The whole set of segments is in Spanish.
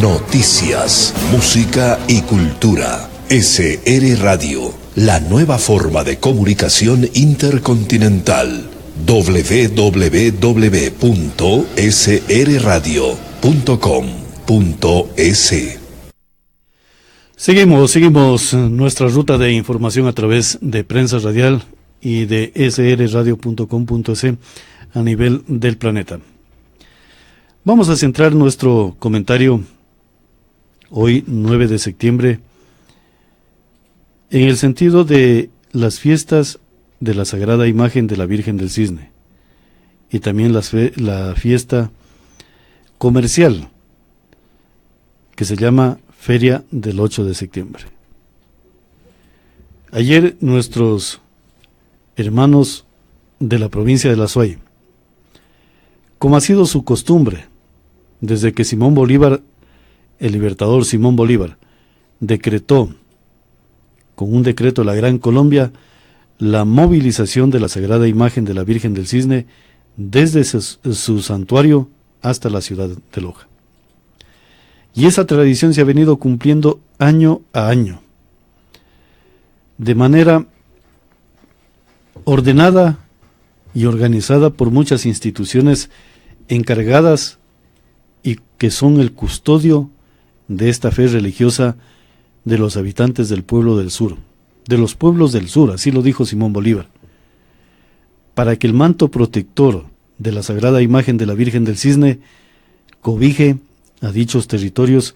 Noticias, música y cultura. SR Radio, la nueva forma de comunicación intercontinental. www.srradio.com.es. Seguimos nuestra ruta de información a través de prensa radial y de srradio.com.es a nivel del planeta. Vamos a centrar nuestro comentario hoy, 9 de septiembre, en el sentido de las fiestas de la Sagrada Imagen de la Virgen del Cisne y también la fiesta comercial que se llama Feria del 8 de septiembre. Ayer nuestros hermanos de la provincia de La Suay, como ha sido su costumbre, desde que Simón Bolívar, el libertador Simón Bolívar, decretó con un decreto de la Gran Colombia la movilización de la Sagrada Imagen de la Virgen del Cisne desde su santuario hasta la ciudad de Loja. Y esa tradición se ha venido cumpliendo año a año, de manera ordenada y organizada por muchas instituciones encargadas y que son el custodio de esta fe religiosa de los habitantes del pueblo del sur, de los pueblos del sur, así lo dijo Simón Bolívar, para que el manto protector de la Sagrada Imagen de la Virgen del Cisne cobije a dichos territorios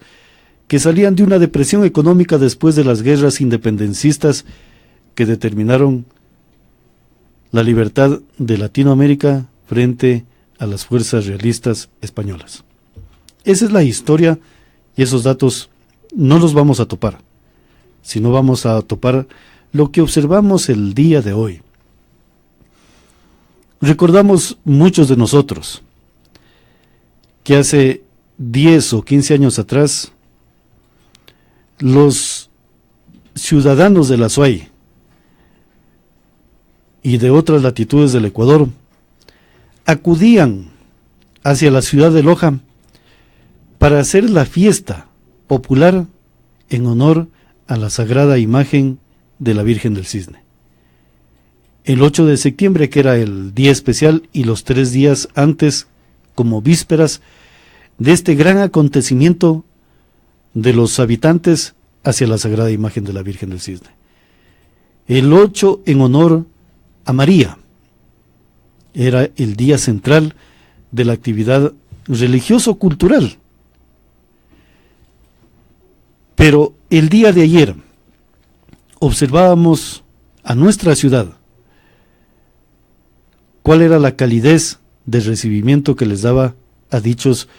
que salían de una depresión económica después de las guerras independencistas que determinaron la libertad de Latinoamérica frente a las fuerzas realistas españolas. Esa es la historia y esos datos no los vamos a topar, sino vamos a topar lo que observamos el día de hoy. Recordamos muchos de nosotros que hace 10 o 15 años atrás los ciudadanos de La Suay y de otras latitudes del Ecuador acudían hacia la ciudad de Loja para hacer la fiesta popular en honor a la Sagrada Imagen de la Virgen del Cisne. El 8 de septiembre, que era el día especial, y los 3 días antes, como vísperas de este gran acontecimiento de los habitantes hacia la Sagrada Imagen de la Virgen del Cisne. El 8 en honor a María. Era el día central de la actividad religioso-cultural. Pero el día de ayer observábamos a nuestra ciudad cuál era la calidez de recibimiento que les daba a dichos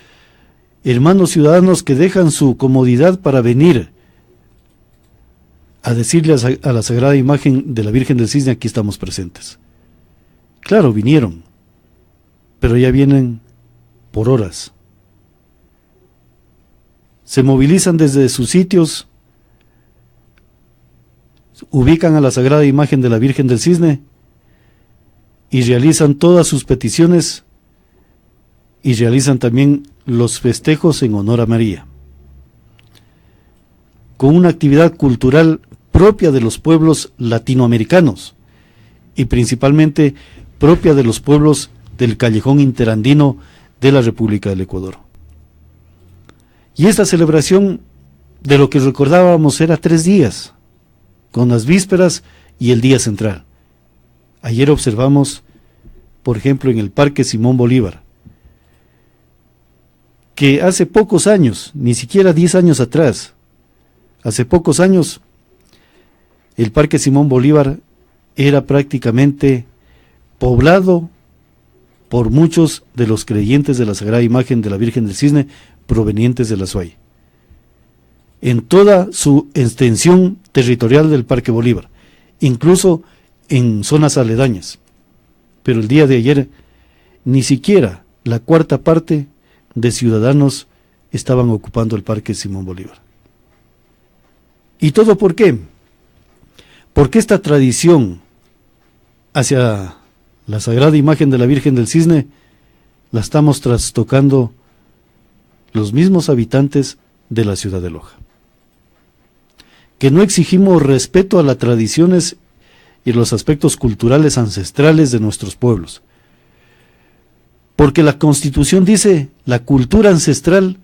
hermanos ciudadanos que dejan su comodidad para venir a decirle a la Sagrada Imagen de la Virgen del Cisne: aquí estamos presentes. Claro, vinieron, pero ya vienen por horas. Se movilizan desde sus sitios, ubican a la Sagrada Imagen de la Virgen del Cisne y realizan todas sus peticiones y realizan también los festejos en honor a María, con una actividad cultural propia de los pueblos latinoamericanos y principalmente propia de los pueblos del callejón interandino de la República del Ecuador. Y esta celebración, de lo que recordábamos, era 3 días, con las vísperas y el día central. Ayer observamos, por ejemplo, en el Parque Simón Bolívar, que hace pocos años, ni siquiera 10 años atrás, hace pocos años, el Parque Simón Bolívar era prácticamente poblado por muchos de los creyentes de la Sagrada Imagen de la Virgen del Cisne provenientes de La Suay, en toda su extensión territorial del Parque Bolívar, incluso en zonas aledañas. Pero el día de ayer, ni siquiera la 1/4 parte de ciudadanos estaban ocupando el Parque Simón Bolívar. ¿Y todo por qué? Porque esta tradición hacia la Sagrada Imagen de la Virgen del Cisne la estamos trastocando los mismos habitantes de la ciudad de Loja. Que no exigimos respeto a las tradiciones y los aspectos culturales ancestrales de nuestros pueblos. Porque la Constitución dice, la cultura ancestral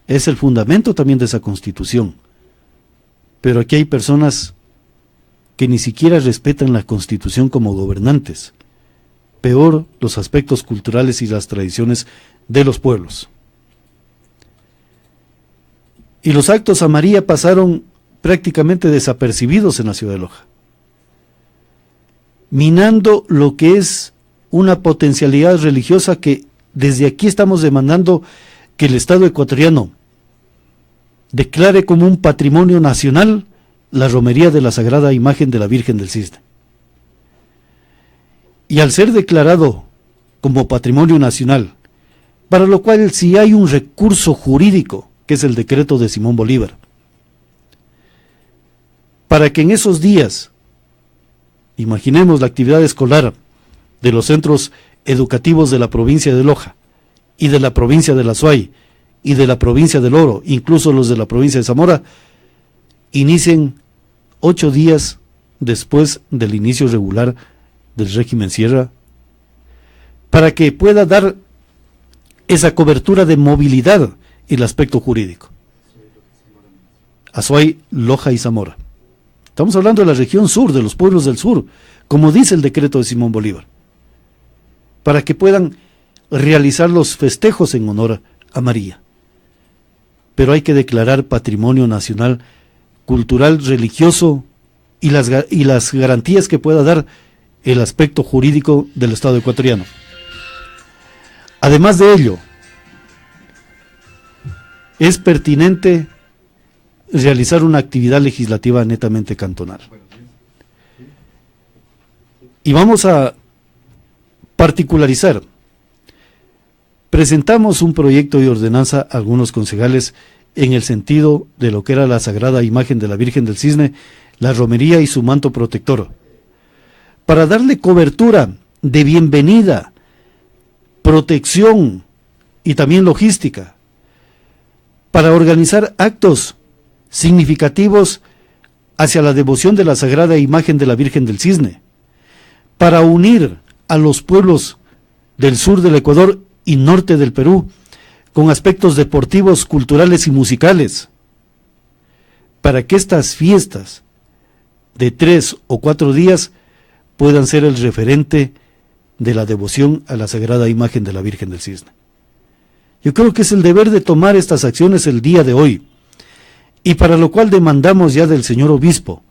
es el fundamento también de esa Constitución. Pero aquí hay personas que ni siquiera respetan la Constitución como gobernantes. Peor, los aspectos culturales y las tradiciones de los pueblos. Y los actos a María pasaron prácticamente desapercibidos en la ciudad de Loja, minando lo que es una potencialidad religiosa que desde aquí estamos demandando que el Estado ecuatoriano declare como un patrimonio nacional la romería de la Sagrada Imagen de la Virgen del Cisne. Y al ser declarado como patrimonio nacional, para lo cual si hay un recurso jurídico, que es el decreto de Simón Bolívar, para que en esos días, imaginemos la actividad escolar de los centros educativos de la provincia de Loja, y de la provincia de La Suay, y de la provincia del Oro, incluso los de la provincia de Zamora, inicien 8 días después del inicio regular del régimen Sierra, para que pueda dar esa cobertura de movilidad y el aspecto jurídico. Azuay, Loja y Zamora. Estamos hablando de la región sur, de los pueblos del sur, como dice el decreto de Simón Bolívar, para que puedan realizar los festejos en honor a María. Pero hay que declarar patrimonio nacional, cultural, religioso y las garantías que pueda dar el aspecto jurídico del Estado ecuatoriano. Además de ello, es pertinente realizar una actividad legislativa netamente cantonal. Y vamos a particularizar. Presentamos un proyecto de ordenanza a algunos concejales en el sentido de lo que era la Sagrada Imagen de la Virgen del Cisne, la romería y su manto protector, para darle cobertura de bienvenida, protección y también logística, para organizar actos significativos hacia la devoción de la Sagrada Imagen de la Virgen del Cisne, para unir a los pueblos del sur del Ecuador y norte del Perú con aspectos deportivos, culturales y musicales, para que estas fiestas de 3 o 4 días puedan ser el referente de la devoción a la Sagrada Imagen de la Virgen del Cisne. Yo creo que es el deber de tomar estas acciones el día de hoy, y para lo cual demandamos ya del señor obispo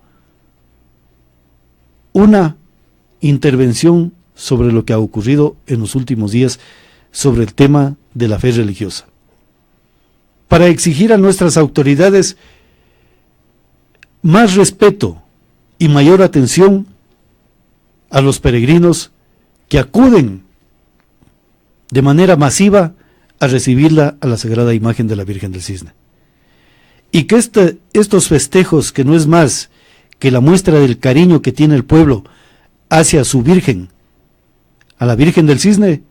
una intervención sobre lo que ha ocurrido en los últimos días sobre el tema de la fe religiosa, para exigir a nuestras autoridades más respeto y mayor atención a los peregrinos que acuden de manera masiva a recibirla a la Sagrada Imagen de la Virgen del Cisne. Y que estos festejos, que no es más que la muestra del cariño que tiene el pueblo hacia su Virgen, a la Virgen del Cisne,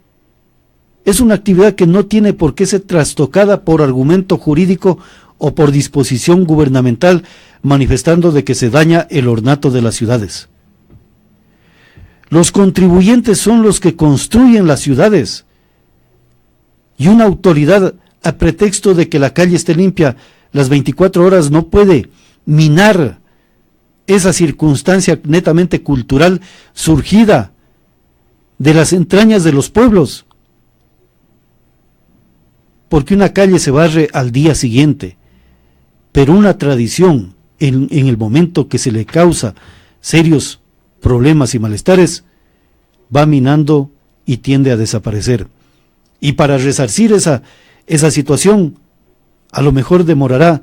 es una actividad que no tiene por qué ser trastocada por argumento jurídico o por disposición gubernamental, manifestando de que se daña el ornato de las ciudades. Los contribuyentes son los que construyen las ciudades, y una autoridad, a pretexto de que la calle esté limpia las 24 horas, no puede minar esa circunstancia netamente cultural surgida de las entrañas de los pueblos, porque una calle se barre al día siguiente, pero una tradición en el momento que se le causa serios problemas y malestares, va minando y tiende a desaparecer. Y para resarcir esa situación, a lo mejor demorará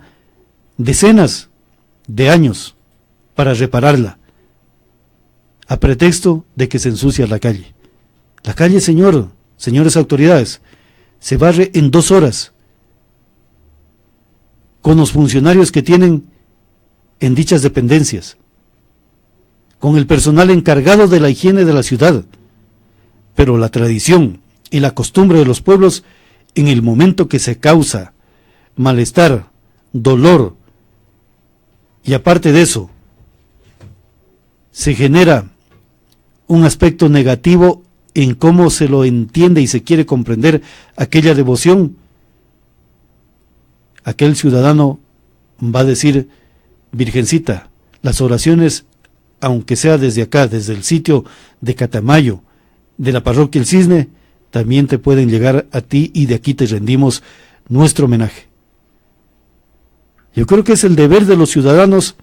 decenas de años para repararla, a pretexto de que se ensucia la calle. La calle, señores autoridades, se barre en 2 horas, con los funcionarios que tienen en dichas dependencias, con el personal encargado de la higiene de la ciudad. Pero la tradición y la costumbre de los pueblos, en el momento que se causa malestar dolor, y aparte de eso, se genera un aspecto negativo en cómo se lo entiende y se quiere comprender aquella devoción, aquel ciudadano va a decir: Virgencita, las oraciones, aunque sea desde acá, desde el sitio de Catamayo, de la parroquia El Cisne, también te pueden llegar a ti, y de aquí te rendimos nuestro homenaje. Yo creo que es el deber de los ciudadanos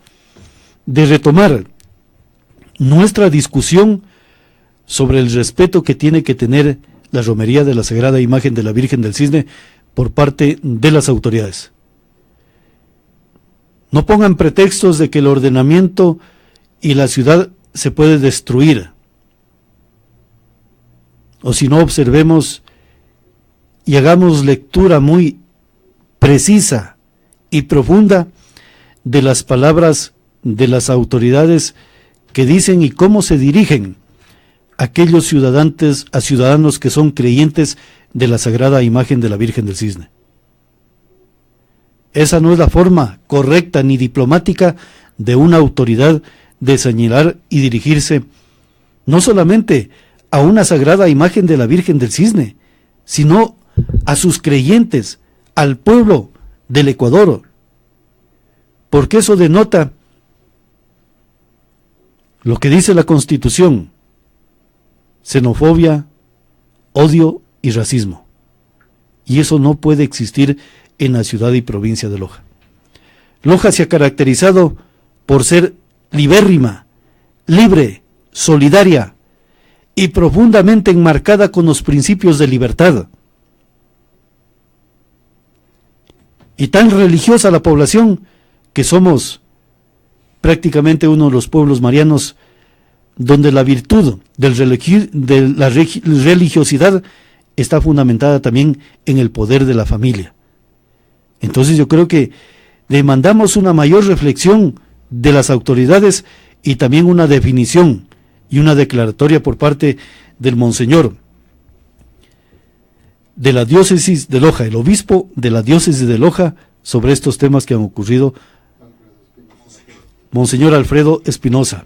de retomar nuestra discusión sobre el respeto que tiene que tener la romería de la Sagrada Imagen de la Virgen del Cisne por parte de las autoridades. No pongan pretextos de que el ordenamiento y la ciudad se puede destruir. O si no, observemos y hagamos lectura muy precisa y profunda de las palabras de las autoridades que dicen y cómo se dirigen aquellos ciudadanos que son creyentes de la Sagrada Imagen de la Virgen del Cisne. Esa no es la forma correcta ni diplomática de una autoridad de señalar y dirigirse no solamente a una Sagrada Imagen de la Virgen del Cisne, sino a sus creyentes, al pueblo del Ecuador, porque eso denota lo que dice la Constitución: xenofobia, odio y racismo. Y eso no puede existir en la ciudad y provincia de Loja. Loja se ha caracterizado por ser libérrima, libre, solidaria y profundamente enmarcada con los principios de libertad. Y tan religiosa la población que somos prácticamente uno de los pueblos marianos donde la virtud de la religiosidad está fundamentada también en el poder de la familia. Entonces yo creo que demandamos una mayor reflexión de las autoridades y también una definición y una declaratoria por parte del monseñor de la diócesis de Loja, el obispo de la diócesis de Loja, sobre estos temas que han ocurrido, monseñor Alfredo Espinosa,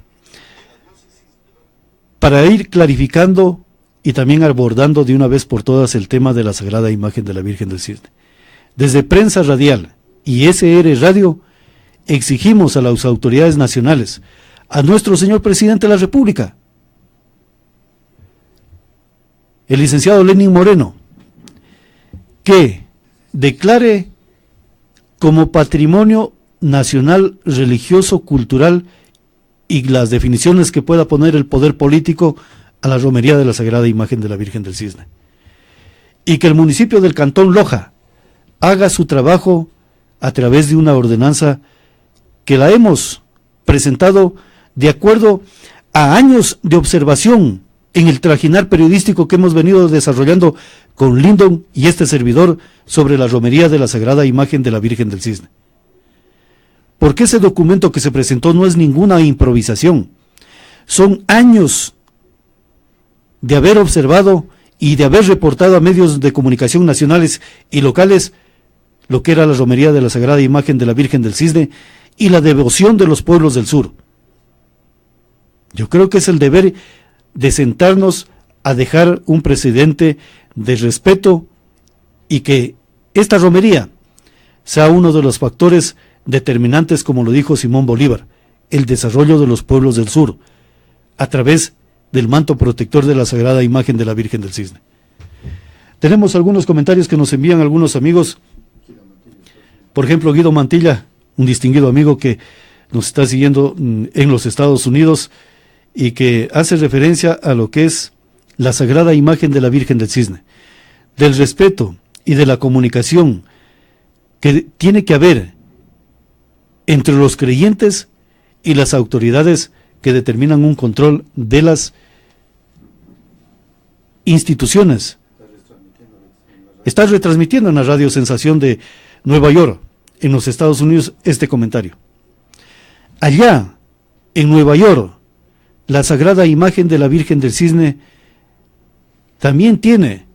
para ir clarificando y también abordando de una vez por todas el tema de la Sagrada Imagen de la Virgen del Cisne. Desde Prensa Radial y SR Radio exigimos a las autoridades nacionales, a nuestro señor presidente de la República, el licenciado Lenín Moreno, que declare como patrimonio nacional, religioso, cultural y las definiciones que pueda poner el poder político a la romería de la Sagrada Imagen de la Virgen del Cisne. Y que el municipio del Cantón Loja haga su trabajo a través de una ordenanza que la hemos presentado de acuerdo a años de observación en el trajinar periodístico que hemos venido desarrollando con Lyndon y este servidor sobre la romería de la Sagrada Imagen de la Virgen del Cisne. Porque ese documento que se presentó no es ninguna improvisación, son años de haber observado y de haber reportado a medios de comunicación nacionales y locales lo que era la romería de la Sagrada Imagen de la Virgen del Cisne y la devoción de los pueblos del sur. Yo creo que es el deber de sentarnos a dejar un precedente de respeto y que esta romería sea uno de los factores determinantes, como lo dijo Simón Bolívar, el desarrollo de los pueblos del sur, a través del manto protector de la Sagrada Imagen de la Virgen del Cisne. Tenemos algunos comentarios que nos envían algunos amigos. Por ejemplo, Guido Mantilla, un distinguido amigo que nos está siguiendo en los Estados Unidos y que hace referencia a lo que es la Sagrada Imagen de la Virgen del Cisne, del respeto y de la comunicación que tiene que haber entre los creyentes y las autoridades que determinan un control de las instituciones. Está retransmitiendo en la radio Sensación de Nueva York, en los Estados Unidos, este comentario. Allá, en Nueva York, la Sagrada Imagen de la Virgen del Cisne también tiene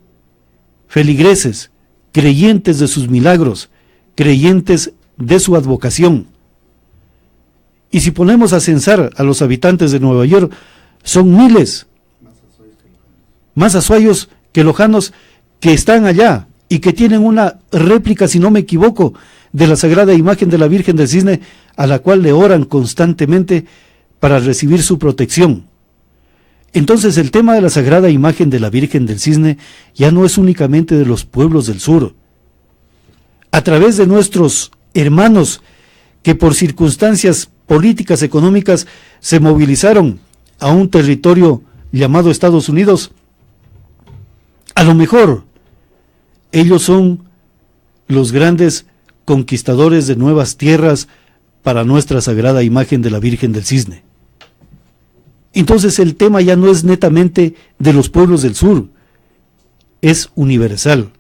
feligreses, creyentes de sus milagros, creyentes de su advocación. Y si ponemos a censar a los habitantes de Nueva York, son miles, más azuayos que lojanos, que están allá y que tienen una réplica, si no me equivoco, de la sagrada imagen de la Virgen del Cisne, a la cual le oran constantemente para recibir su protección. Entonces el tema de la sagrada imagen de la Virgen del Cisne ya no es únicamente de los pueblos del sur. A través de nuestros hermanos que por circunstancias políticas, económicas, se movilizaron a un territorio llamado Estados Unidos, a lo mejor ellos son los grandes conquistadores de nuevas tierras para nuestra sagrada imagen de la Virgen del Cisne. Entonces el tema ya no es netamente de los pueblos del sur, es universal.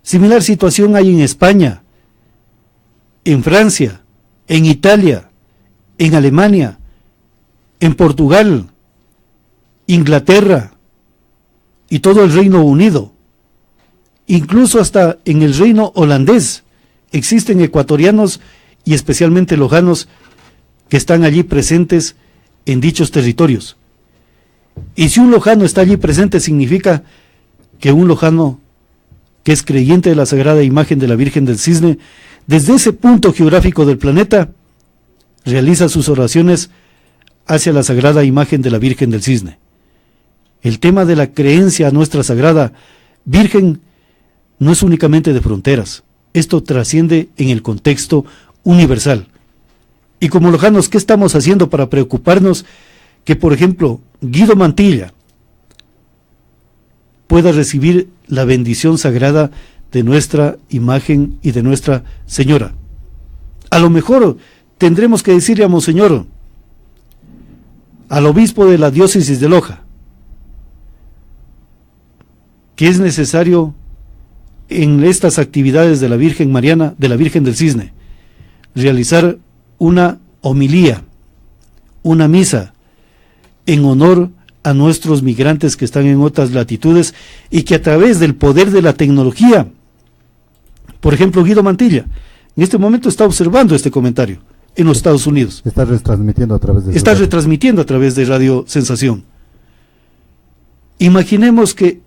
Similar situación hay en España, en Francia, en Italia, en Alemania, en Portugal, Inglaterra y todo el Reino Unido. Incluso hasta en el reino holandés existen ecuatorianos y especialmente lojanos que están allí presentes en dichos territorios. Y si un lojano está allí presente, significa que un lojano que es creyente de la sagrada imagen de la Virgen del Cisne, desde ese punto geográfico del planeta, realiza sus oraciones hacia la sagrada imagen de la Virgen del Cisne. El tema de la creencia a nuestra sagrada Virgen no es únicamente de fronteras, esto trasciende en el contexto universal. Y como lojanos, ¿qué estamos haciendo para preocuparnos que, por ejemplo, Guido Mantilla pueda recibir la bendición sagrada de nuestra imagen y de Nuestra Señora? A lo mejor tendremos que decirle a Monseñor, al obispo de la diócesis de Loja, que es necesario en estas actividades de la Virgen Mariana, de la Virgen del Cisne, realizar una homilía, una misa en honor a nuestros migrantes que están en otras latitudes y que a través del poder de la tecnología, por ejemplo, Guido Mantilla, en este momento está observando este comentario en los Estados Unidos. Está retransmitiendo a través de Radio Sensación. Imaginemos que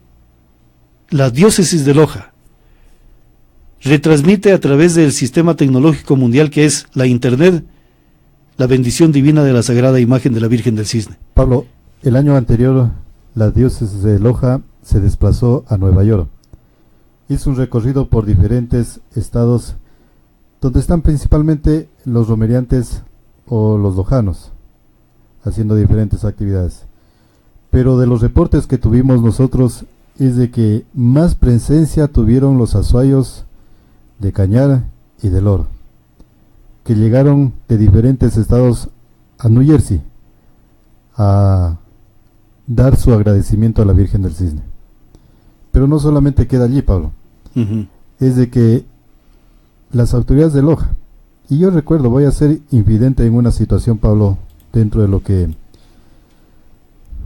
la diócesis de Loja retransmite a través del sistema tecnológico mundial que es la Internet, la bendición divina de la sagrada imagen de la Virgen del Cisne. Pablo, el año anterior la diócesis de Loja se desplazó a Nueva York. Hizo un recorrido por diferentes estados donde están principalmente los romeriantes o los lojanos, haciendo diferentes actividades. Pero de los reportes que tuvimos nosotros es de que más presencia tuvieron los azuayos de Cañar y del Oro, que llegaron de diferentes estados a New Jersey a dar su agradecimiento a la Virgen del Cisne. Pero no solamente queda allí, Pablo. Es de que las autoridades de Loja, y yo recuerdo, voy a ser infidente en una situación, Pablo, dentro de lo que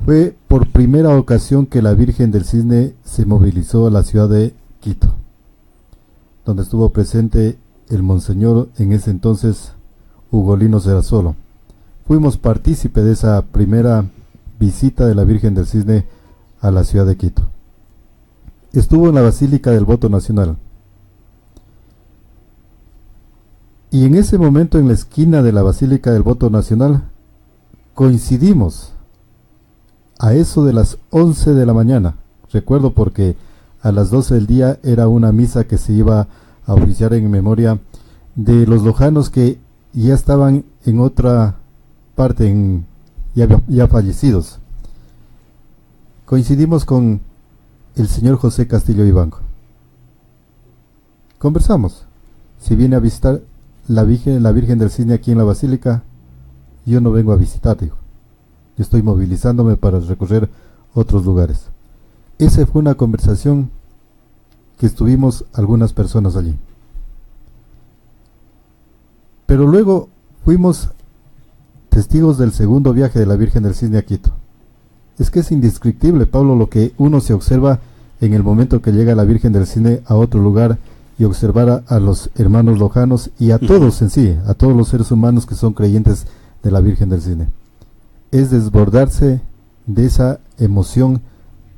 fue por primera ocasión que la Virgen del Cisne se movilizó a la ciudad de Quito, donde estuvo presente el monseñor en ese entonces Ugolino Serrazolo. Fuimos partícipe de esa primera visita de la Virgen del Cisne a la ciudad de Quito. Estuvo en la Basílica del Voto Nacional. Y en ese momento, en la esquina de la Basílica del Voto Nacional, coincidimos a eso de las 11 de la mañana. Recuerdo porque a las 12 del día era una misa que se iba a oficiar en memoria de los lojanos que ya estaban en otra parte, ya fallecidos. Coincidimos con el señor José Castillo Ibanco. Conversamos. Si viene a visitar la Virgen del Cisne aquí en la Basílica, yo no vengo a visitar, digo. Yo estoy movilizándome para recorrer otros lugares. Esa fue una conversación que estuvimos algunas personas allí. Pero luego fuimos testigos del segundo viaje de la Virgen del Cisne a Quito. Es que es indescriptible, Pablo, lo que uno se observa en el momento que llega la Virgen del Cisne a otro lugar y observar a los hermanos lojanos y a todos en sí, a todos los seres humanos que son creyentes de la Virgen del Cisne. Es desbordarse de esa emoción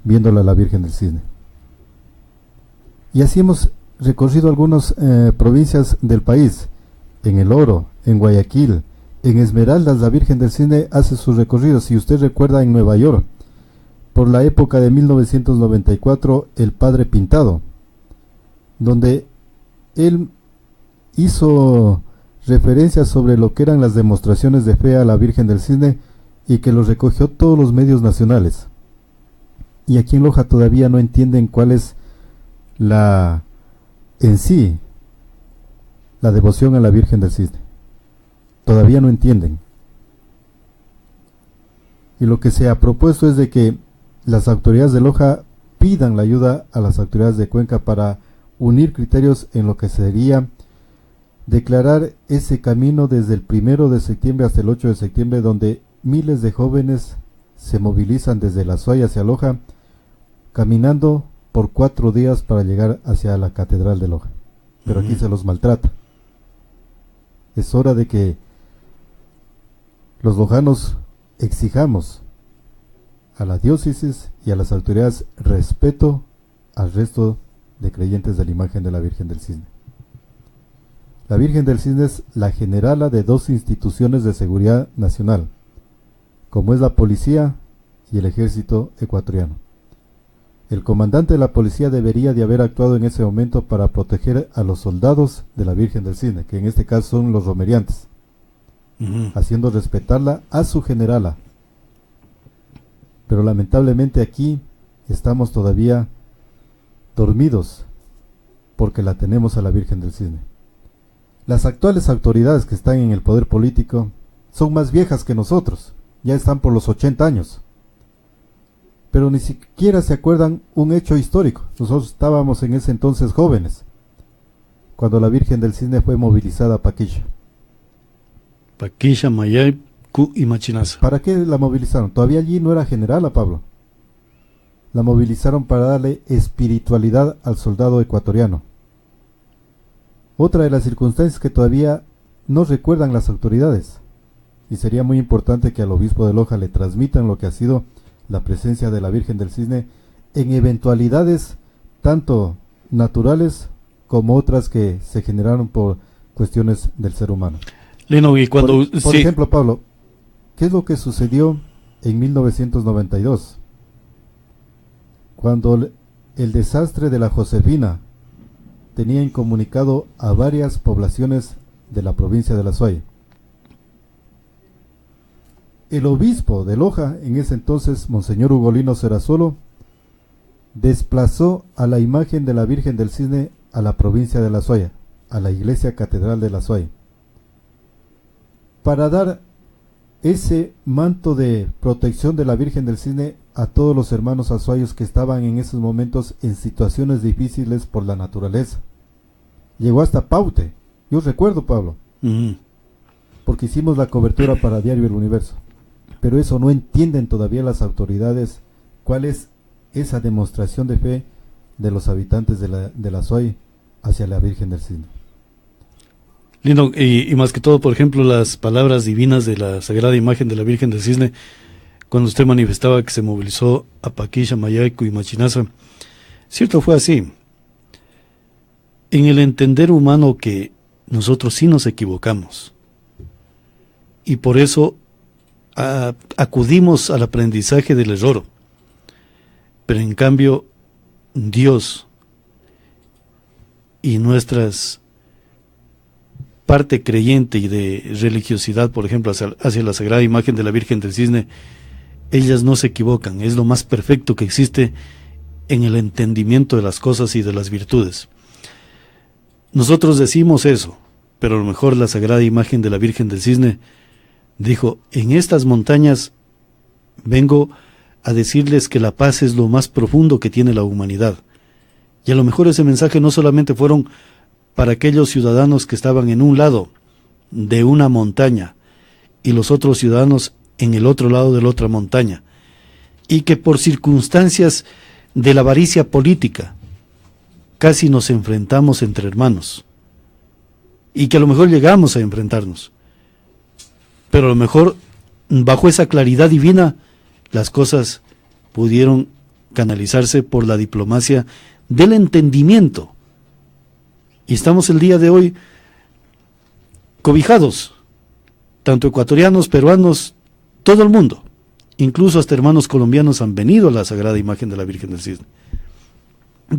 viéndola a la Virgen del Cisne. Y así hemos recorrido algunas provincias del país. En El Oro, en Guayaquil, en Esmeraldas, la Virgen del Cisne hace sus recorridos. Si usted recuerda, en Nueva York, por la época de 1994, el Padre Pintado, donde él hizo referencias sobre lo que eran las demostraciones de fe a la Virgen del Cisne y que los recogió todos los medios nacionales. Y aquí en Loja todavía no entienden cuál es en sí la devoción a la Virgen del Cisne. Todavía no entienden. Y lo que se ha propuesto es de que las autoridades de Loja pidan la ayuda a las autoridades de Cuenca para unir criterios en lo que sería declarar ese camino desde el 1 de septiembre hasta el 8 de septiembre, donde miles de jóvenes se movilizan desde La Suay hacia Loja, caminando por 4 días para llegar hacia la Catedral de Loja. Pero aquí se los maltrata. Es hora de que los lojanos exijamos a la diócesis y a las autoridades respeto al resto de creyentes de la imagen de la Virgen del Cisne. La Virgen del Cisne es la generala de 2 instituciones de seguridad nacional, como es la policía y el ejército ecuatoriano. El comandante de la policía debería de haber actuado en ese momento para proteger a los soldados de la Virgen del Cisne, que en este caso son los romeriantes, haciendo respetarla a su generala. Pero lamentablemente aquí estamos todavía dormidos porque la tenemos a la Virgen del Cisne. Las actuales autoridades que están en el poder político son más viejas que nosotros, ya están por los 80 años. Pero ni siquiera se acuerdan un hecho histórico. Nosotros estábamos en ese entonces jóvenes, cuando la Virgen del Cisne fue movilizada a Paquilla. Paquilla, Mayay, Cu y Machinaza. ¿Para qué la movilizaron? Todavía allí no era general a Pablo. La movilizaron para darle espiritualidad al soldado ecuatoriano. Otra de las circunstancias que todavía no recuerdan las autoridades, y sería muy importante que al obispo de Loja le transmitan lo que ha sido la presencia de la Virgen del Cisne en eventualidades tanto naturales como otras que se generaron por cuestiones del ser humano. Lino, y cuando por ejemplo, Pablo, ¿qué es lo que sucedió en 1992? Cuando el desastre de la Josefina tenía incomunicado a varias poblaciones de la provincia de La Suay. El obispo de Loja, en ese entonces, Monseñor Ugolino Serrazolo, desplazó a la imagen de la Virgen del Cisne a la provincia de La Suay, a la iglesia catedral de La Suay, para dar ese manto de protección de la Virgen del Cisne a todos los hermanos azuayos que estaban en esos momentos en situaciones difíciles por la naturaleza. Llegó hasta Paute, yo recuerdo, Pablo, porque hicimos la cobertura para Diario El Universo. Pero eso no entienden todavía las autoridades, cuál es esa demostración de fe de los habitantes de la Suay hacia la Virgen del Cisne. Lino, y más que todo, por ejemplo, las palabras divinas de la Sagrada Imagen de la Virgen del Cisne, cuando usted manifestaba que se movilizó a Paquilla, Mayaico y Machinaza, cierto, fue así. En el entender humano que nosotros sí nos equivocamos, y por eso acudimos al aprendizaje del error, pero en cambio Dios y nuestras parte creyente y de religiosidad, por ejemplo, hacia la Sagrada Imagen de la Virgen del Cisne, ellas no se equivocan, es lo más perfecto que existe en el entendimiento de las cosas y de las virtudes. Nosotros decimos eso, pero a lo mejor la Sagrada Imagen de la Virgen del Cisne dijo: en estas montañas vengo a decirles que la paz es lo más profundo que tiene la humanidad. Y a lo mejor ese mensaje no solamente fueron para aquellos ciudadanos que estaban en un lado de una montaña y los otros ciudadanos en el otro lado de la otra montaña, y que por circunstancias de la avaricia política casi nos enfrentamos entre hermanos, y que a lo mejor llegamos a enfrentarnos, pero a lo mejor bajo esa claridad divina las cosas pudieron canalizarse por la diplomacia del entendimiento, y estamos el día de hoy cobijados, tanto ecuatorianos, peruanos, todo el mundo, incluso hasta hermanos colombianos han venido a la Sagrada Imagen de la Virgen del Cisne.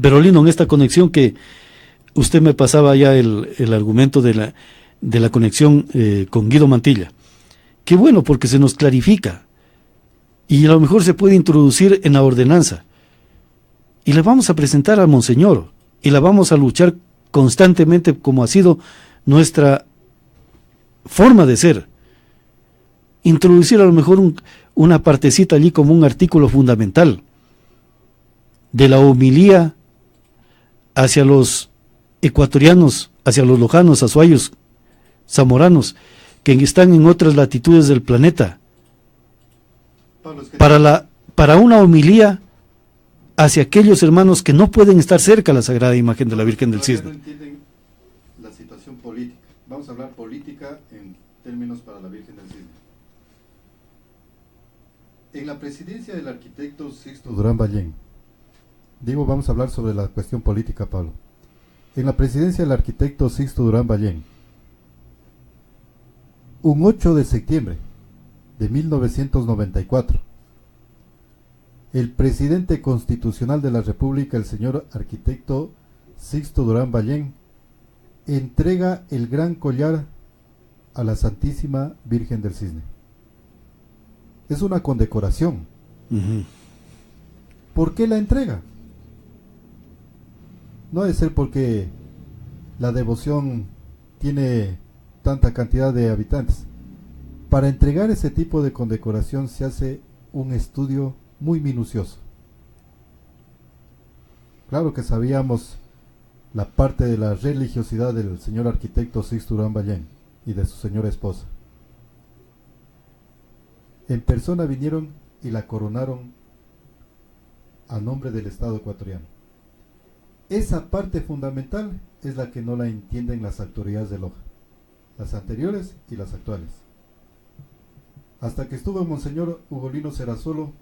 Pero Lino, en esta conexión que usted me pasaba ya el argumento de la conexión con Guido Mantilla, qué bueno, porque se nos clarifica, y a lo mejor se puede introducir en la ordenanza, y la vamos a presentar al Monseñor, y la vamos a luchar constantemente como ha sido nuestra forma de ser. Introducir a lo mejor una partecita allí como un artículo fundamental de la homilía hacia los ecuatorianos, hacia los lojanos, azuayos, zamoranos, que están en otras latitudes del planeta, para una homilía hacia aquellos hermanos que no pueden estar cerca a la Sagrada Imagen de la Virgen del Cisne. No entienden la situación política. Vamos a hablar política en términos para la Virgen del Cisne. En la presidencia del arquitecto Sixto Durán Ballén, vamos a hablar sobre la cuestión política, Pablo. En la presidencia del arquitecto Sixto Durán Ballén, un 8 de septiembre de 1994, el presidente constitucional de la República, el señor arquitecto Sixto Durán Ballén, entrega el gran collar a la Santísima Virgen del Cisne. Es una condecoración. ¿Por qué la entrega? No ha de ser porque la devoción tiene tanta cantidad de habitantes. Para entregar ese tipo de condecoración se hace un estudio muy minucioso. Claro que sabíamos la parte de la religiosidad del señor arquitecto Sixto Durán Ballén y de su señora esposa. En persona vinieron y la coronaron a nombre del Estado ecuatoriano. Esa parte fundamental es la que no la entienden las autoridades de Loja, las anteriores y las actuales. Hasta que estuvo Monseñor Ugolino Serrazolo,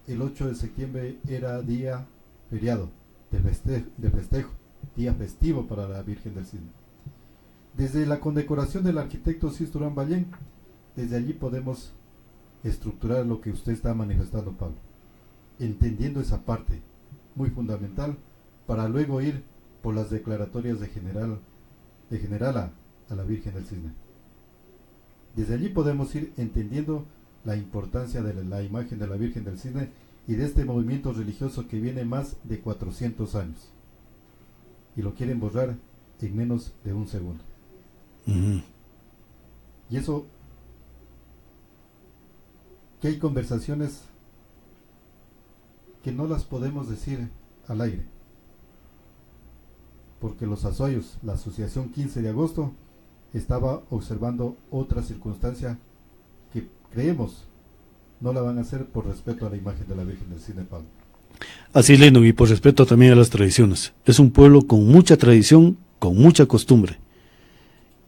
el 8 de septiembre era día feriado, de festejo, día festivo para la Virgen del Cisne. Desde la condecoración del arquitecto Sixto Durán Ballén, desde allí podemos estructurar lo que usted está manifestando, Pablo, entendiendo esa parte muy fundamental para luego ir por las declaratorias de general a la Virgen del Cisne. Desde allí podemos ir entendiendo la importancia de la imagen de la Virgen del Cisne y de este movimiento religioso que viene más de 400 años y lo quieren borrar en menos de un segundo. Y eso, que hay conversaciones que no las podemos decir al aire, porque los azuayos, la asociación 15 de agosto, estaba observando otra circunstancia que creemos no la van a hacer por respeto a la imagen de la Virgen del Cisne, Pablo. Así, Leno, y por respeto también a las tradiciones. Es un pueblo con mucha tradición, con mucha costumbre.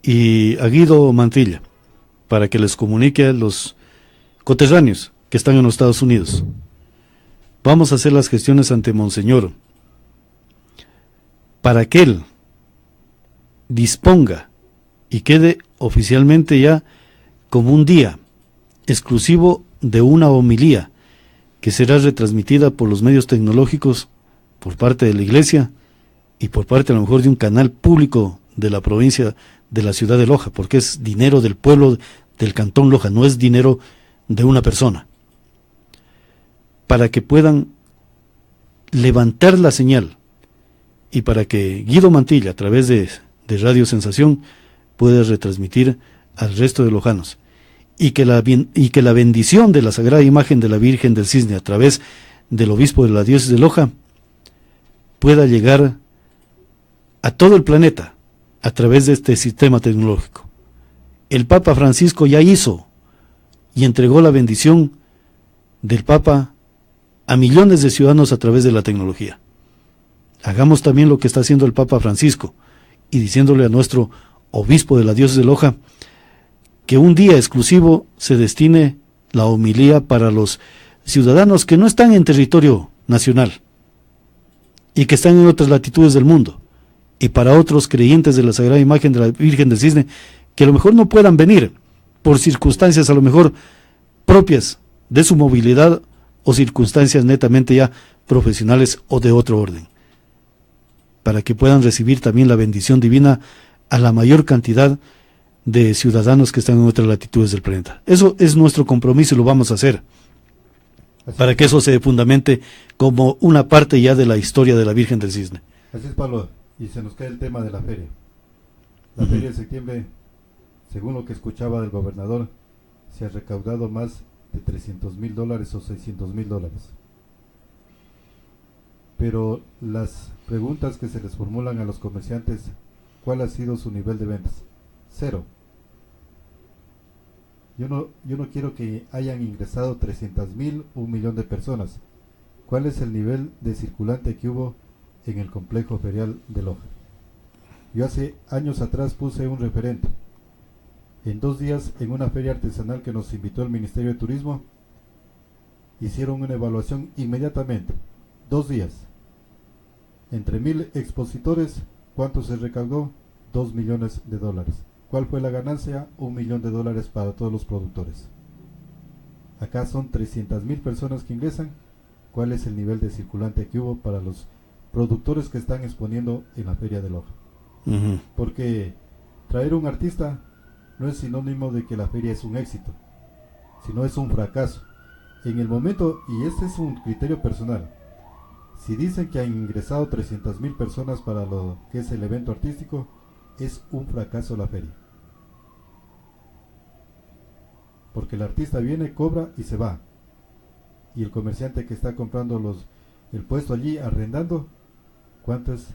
Y a Guido Mantilla, para que les comunique a los coterráneos que están en los Estados Unidos. Vamos a hacer las gestiones ante Monseñor para que él disponga y quede oficialmente ya como un día exclusivo de una homilía que será retransmitida por los medios tecnológicos por parte de la iglesia y por parte a lo mejor de un canal público de la provincia de la ciudad de Loja, porque es dinero del pueblo del cantón Loja, no es dinero de una persona, para que puedan levantar la señal y para que Guido Mantilla a través de Radio Sensación pueda retransmitir al resto de lojanos y que la bendición de la Sagrada Imagen de la Virgen del Cisne a través del obispo de la diócesis de Loja pueda llegar a todo el planeta a través de este sistema tecnológico. El Papa Francisco ya hizo y entregó la bendición del Papa a millones de ciudadanos a través de la tecnología. hagamos también lo que está haciendo el Papa Francisco y diciéndole a nuestro obispo de la diócesis de Loja que un día exclusivo se destine la homilía para los ciudadanos que no están en territorio nacional y que están en otras latitudes del mundo, y para otros creyentes de la Sagrada Imagen de la Virgen del Cisne que a lo mejor no puedan venir por circunstancias a lo mejor propias de su movilidad o circunstancias netamente ya profesionales o de otro orden, para que puedan recibir también la bendición divina a la mayor cantidad de ciudadanos que están en otras latitudes del planeta. Eso es nuestro compromiso y lo vamos a hacer, para que eso se fundamente como una parte ya de la historia de la Virgen del Cisne. Así es, Pablo, y se nos cae el tema de la feria. La feria de septiembre, según lo que escuchaba del gobernador, se ha recaudado más de $300,000 o $600,000. Pero las preguntas que se les formulan a los comerciantes, ¿cuál ha sido su nivel de ventas? 0. Yo no quiero que hayan ingresado 300,000, 1,000,000 de personas. ¿Cuál es el nivel de circulante que hubo en el complejo ferial de Loja? Yo hace años atrás puse un referente. En 2 días, en una feria artesanal que nos invitó el Ministerio de Turismo, hicieron una evaluación inmediatamente. 2 días. Entre 1,000 expositores, ¿cuánto se recaudó? $2 millones. ¿Cuál fue la ganancia? $1 millón para todos los productores. Acá son 300,000 personas que ingresan. ¿Cuál es el nivel de circulante que hubo para los productores que están exponiendo en la feria de Loja? Porque traer un artista no es sinónimo de que la feria es un éxito, sino es un fracaso. En el momento, y este es un criterio personal, si dicen que han ingresado 300,000 personas para lo que es el evento artístico, es un fracaso la feria. Porque el artista viene, cobra y se va. Y el comerciante que está comprando el puesto allí, arrendando, ¿cuánto es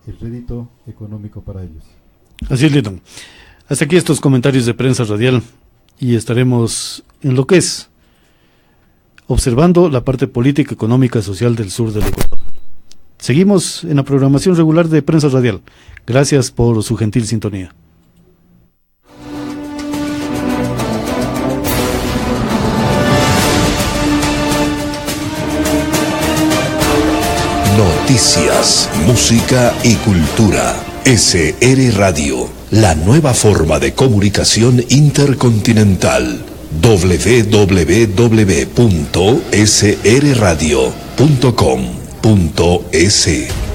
el rédito económico para ellos? Así es, Lito. Hasta aquí estos comentarios de Prensa Radial, y estaremos en lo que es observando la parte política, económica y social del sur del Ecuador. Seguimos en la programación regular de Prensa Radial. Gracias por su gentil sintonía. Noticias, música y cultura. SR Radio, la nueva forma de comunicación intercontinental. www.srradio.com.es